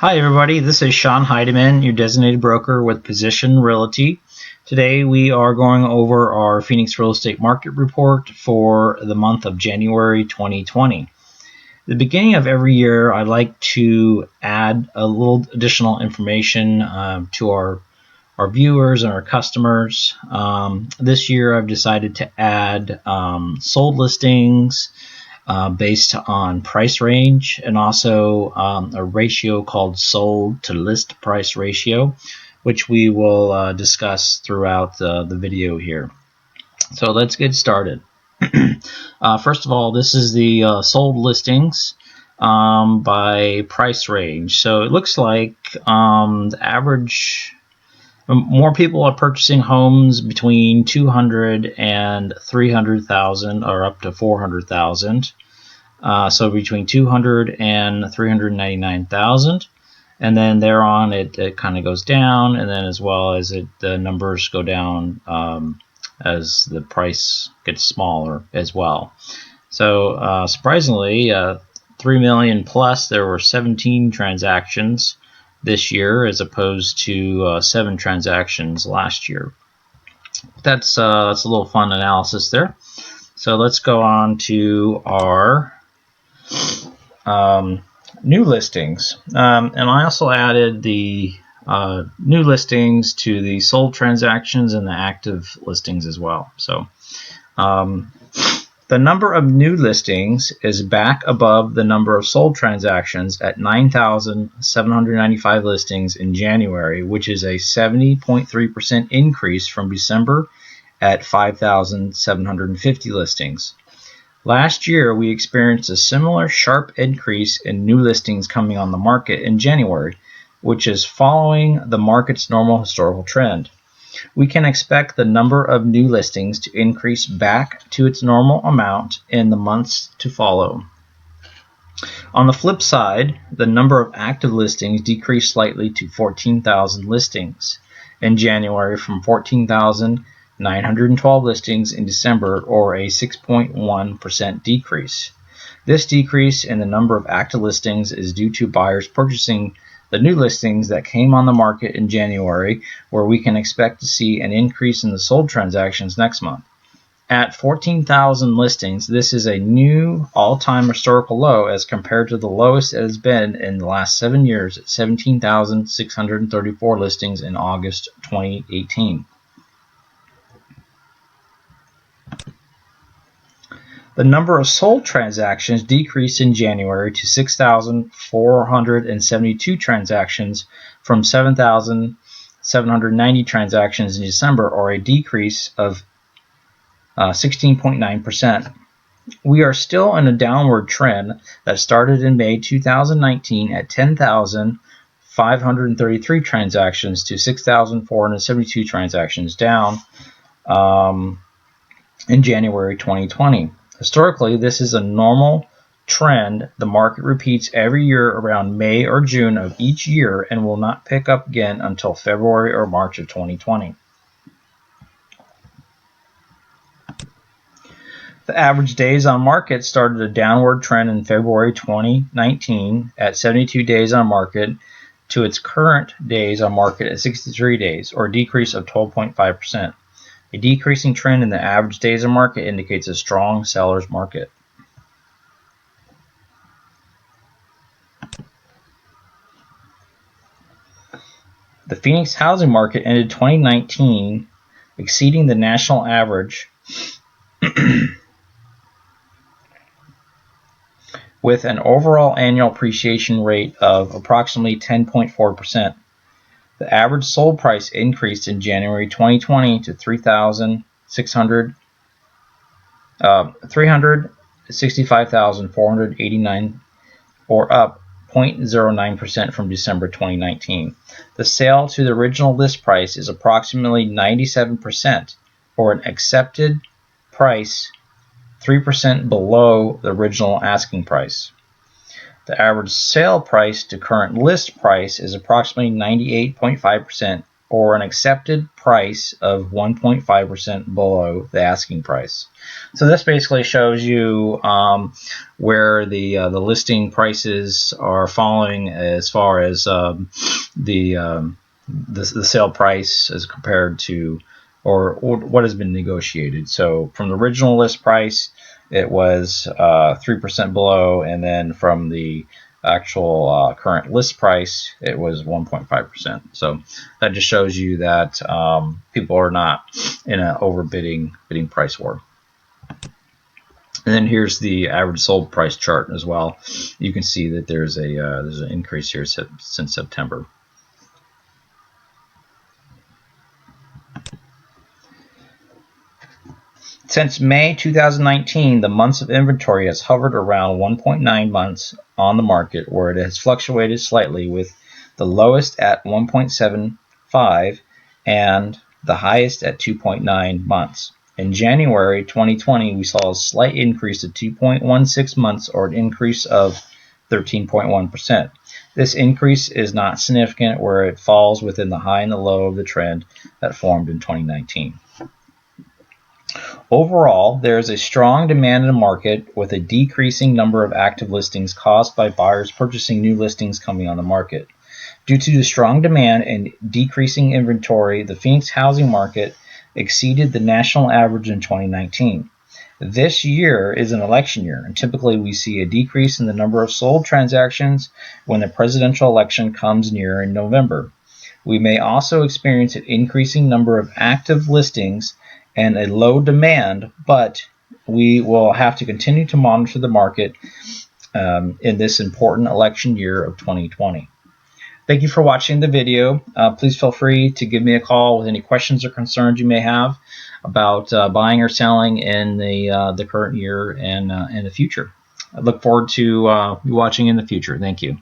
Hi everybody, this is Sean Heidemann, your designated broker with Position Realty. Today we are going over our Phoenix real estate market report for the month of January 2020. At the beginning of every year, I like to add a little additional information to our viewers and our customers. This year I've decided to add sold listings, based on price range, and also a ratio called sold to list price ratio, which we will discuss throughout the video here. So let's get started. First of all, this is the sold listings by price range. So it looks like the average, more people are purchasing homes between 200 and 300,000 or up to 400,000. So between 200 and 399,000, and then thereon it kind of goes down, and then as well as the numbers go down as the price gets smaller as well. So surprisingly, 3 million plus, there were 17 transactions this year as opposed to 7 transactions last year. That's a little fun analysis there. So let's go on to our new listings, and I also added the new listings to the sold transactions and the active listings as well. So the number of new listings is back above the number of sold transactions at 9,795 listings in January, which is a 70.3% increase from December at 5,750 listings. Last year, we experienced a similar sharp increase in new listings coming on the market in January, which is following the market's normal historical trend. We can expect the number of new listings to increase back to its normal amount in the months to follow. On the flip side, the number of active listings decreased slightly to 14,000 listings in January from 14,912 listings in December, or a 6.1% decrease. This decrease in the number of active listings is due to buyers purchasing the new listings that came on the market in January, where we can expect to see an increase in the sold transactions next month. At 14,000 listings, this is a new all-time historical low as compared to the lowest it has been in the last 7 years at 17,634 listings in August 2018. The number of sold transactions decreased in January to 6,472 transactions from 7,790 transactions in December, or a decrease of 16.9%. We are still in a downward trend that started in May 2019 at 10,533 transactions to 6,472 transactions, down in January 2020. Historically, this is a normal trend the market repeats every year around May or June of each year and will not pick up again until February or March of 2020. The average days on market started a downward trend in February 2019 at 72 days on market to its current days on market at 63 days, or a decrease of 12.5%. A decreasing trend in the average days on market indicates a strong seller's market. The Phoenix housing market ended 2019 exceeding the national average with an overall annual appreciation rate of approximately 10.4%. The average sold price increased in January 2020 to $365,489, or up 0.09% from December 2019. The sale to the original list price is approximately 97%, or an accepted price 3% below the original asking price. The average sale price to current list price is approximately 98.5%, or an accepted price of 1.5% below the asking price. So this basically shows you where the listing prices are falling as far as the sale price as compared to or what has been negotiated. So from the original list price, it was 3% below, and then from the actual current list price, it was 1.5%. So that just shows you that people are not in an overbidding price war. And then here's the average sold price chart as well. You can see that there's an increase here since September. Since May 2019, the months of inventory has hovered around 1.9 months on the market, where it has fluctuated slightly, with the lowest at 1.75 and the highest at 2.9 months. In January 2020, we saw a slight increase to 2.16 months, or an increase of 13.1%. This increase is not significant, where it falls within the high and the low of the trend that formed in 2019. Overall, there is a strong demand in the market, with a decreasing number of active listings caused by buyers purchasing new listings coming on the market. Due to the strong demand and decreasing inventory, the Phoenix housing market exceeded the national average in 2019. This year is an election year, and typically we see a decrease in the number of sold transactions when the presidential election comes near in November. We may also experience an increasing number of active listings and a low demand, but we will have to continue to monitor the market in this important election year of 2020. Thank you for watching the video. Please feel free to give me a call with any questions or concerns you may have about buying or selling in the current year and in the future. I look forward to watching in the future. Thank you.